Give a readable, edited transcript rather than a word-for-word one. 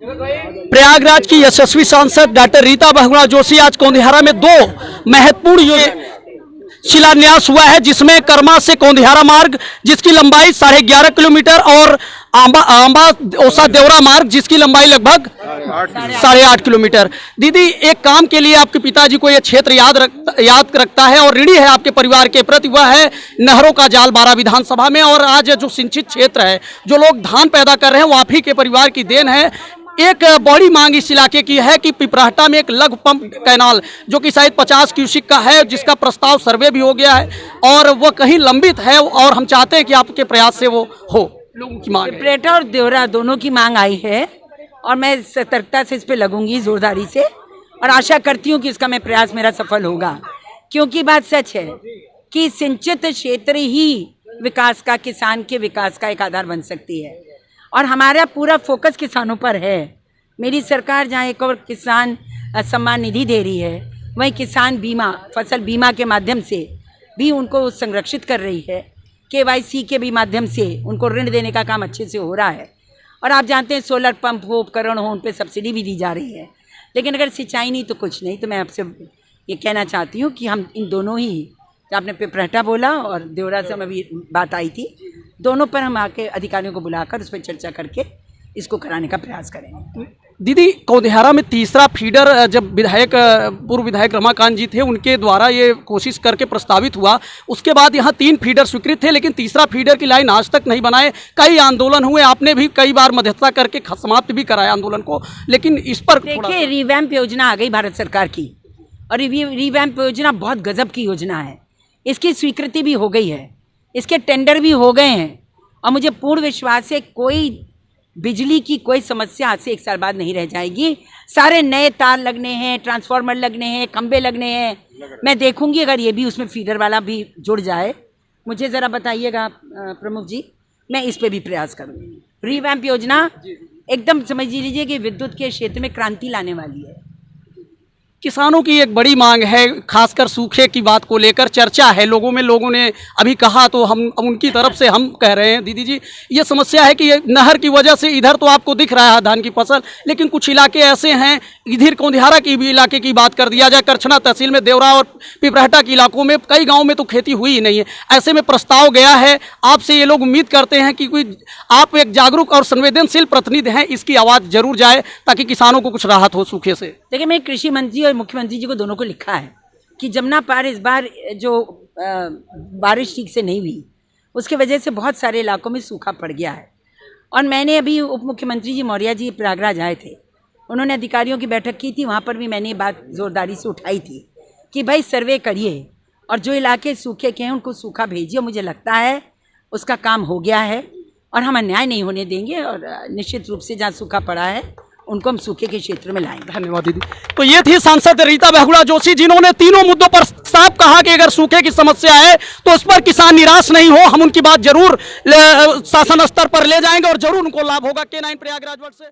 प्रयागराज की यशस्वी सांसद डॉक्टर रीता बहुगुणा जोशी आज कोंधियारा में दो महत्वपूर्ण शिलान्यास हुआ है, जिसमें कर्मा से कोंधियारा मार्ग जिसकी लंबाई 11.5 किलोमीटर और आंबा ओसा देवरा मार्ग जिसकी लंबाई लगभग 8.5 किलोमीटर। दीदी, एक काम के लिए आपके पिताजी को यह क्षेत्र याद रखता है और ऋणी है आपके परिवार के प्रति, वह है नहरों का जाल 12 विधानसभा में। और आज जो सिंचित क्षेत्र है, जो लोग धान पैदा कर रहे हैं, वो आप ही के परिवार की देन है। एक बड़ी मांग इस इलाके की है कि पिपराहटा में एक लघु पंप कैनाल जो कि शायद 50 क्यूसिक का है, जिसका प्रस्ताव सर्वे भी हो गया है और वह कहीं लंबित है, और हम चाहते हैं कि आपके प्रयास से वो हो। लोगों की मांग पिपराहटा और देवरा दोनों की मांग आई है और मैं सतर्कता से इस पे लगूंगी, जोरदारी से, और आशा करती हूँ कि इसका मैं प्रयास मेरा सफल होगा, क्योंकि बात सच है कि सिंचित क्षेत्र ही विकास का, किसान के विकास का एक आधार बन सकती है। और हमारा पूरा फोकस किसानों पर है। मेरी सरकार जहाँ एक और किसान सम्मान निधि दे रही है, वहीं किसान बीमा, फसल बीमा के माध्यम से भी उनको संरक्षित कर रही है। KYC के भी माध्यम से उनको ऋण देने का काम अच्छे से हो रहा है। और आप जानते हैं सोलर पंप हो, उपकरण हो, उन पर सब्सिडी भी दी जा रही है। लेकिन अगर सिंचाई नहीं तो कुछ नहीं। तो मैं आपसे ये कहना चाहती हूँ कि हम इन दोनों ही, आपने पिपराहटा बोला और देवरा से अभी बात आई थी, दोनों पर हम आके अधिकारियों को बुलाकर उस पर चर्चा करके इसको कराने का प्रयास करेंगे। दीदी, कोंधियारा में तीसरा फीडर जब पूर्व विधायक रमाकांत जी थे, उनके द्वारा ये कोशिश करके प्रस्तावित हुआ, उसके बाद यहाँ 3 फीडर स्वीकृत थे, लेकिन तीसरा फीडर की लाइन आज तक नहीं बनाए। कई आंदोलन हुए, आपने भी कई बार मध्यस्थता करके समाप्त भी कराया आंदोलन को, लेकिन इस पर देखिए, रिवैम्प योजना आ गई भारत सरकार की, और रिवैम्प योजना बहुत गजब की योजना है। इसकी स्वीकृति भी हो गई है, इसके टेंडर भी हो गए हैं, और मुझे पूर्ण विश्वास है कोई बिजली की कोई समस्या आज से 1 साल बाद नहीं रह जाएगी। सारे नए तार लगने हैं, ट्रांसफार्मर लगने हैं, खंबे लगने हैं। मैं देखूंगी अगर ये भी उसमें फीडर वाला भी जुड़ जाए, मुझे ज़रा बताइएगा प्रमुख जी, मैं इस पे भी प्रयास करूँगी। रिवैम्प योजना एकदम समझ लीजिए कि विद्युत के क्षेत्र में क्रांति लाने वाली है। किसानों की एक बड़ी मांग है, खासकर सूखे की बात को लेकर चर्चा है लोगों में। लोगों ने अभी कहा तो हम उनकी तरफ से हम कह रहे हैं, दीदी जी, ये समस्या है कि ये नहर की वजह से इधर तो आपको दिख रहा है धान की फसल, लेकिन कुछ इलाके ऐसे हैं, इधर कोंधियारा की भी इलाके की बात कर दिया जाए, करछना तहसील में देवरा और पिपराहटा के इलाकों में कई गाँव में तो खेती हुई ही नहीं है। ऐसे में प्रस्ताव गया है आपसे, ये लोग उम्मीद करते हैं कि कोई आप एक जागरूक और संवेदनशील प्रतिनिधि हैं, इसकी आवाज़ जरूर जाए ताकि किसानों को कुछ राहत हो सूखे से। देखिए, मैं कृषि मंत्री और मुख्यमंत्री जी को दोनों को लिखा है कि जमुना पार इस बार जो बारिश ठीक से नहीं हुई, उसके वजह से बहुत सारे इलाकों में सूखा पड़ गया है। और मैंने अभी उप मुख्यमंत्री जी मौर्य जी प्रयागराज आए थे, उन्होंने अधिकारियों की बैठक की थी, वहाँ पर भी मैंने ये बात जोरदारी से उठाई थी कि भाई सर्वे करिए और जो इलाके सूखे के हैं उनको सूखा भेजिए। मुझे लगता है उसका काम हो गया है और हम अन्याय नहीं होने देंगे, और निश्चित रूप से जहाँ सूखा पड़ा है उनको हम सूखे के क्षेत्र में लाएंगे। धन्यवाद दीदी। तो ये थी सांसद रीता बहुगुणा जोशी, जिन्होंने तीनों मुद्दों पर साफ कहा कि अगर सूखे की समस्या है तो उस पर किसान निराश नहीं हो, हम उनकी बात जरूर शासन स्तर पर ले जाएंगे और जरूर उनको लाभ होगा। K9 प्रयागराज से।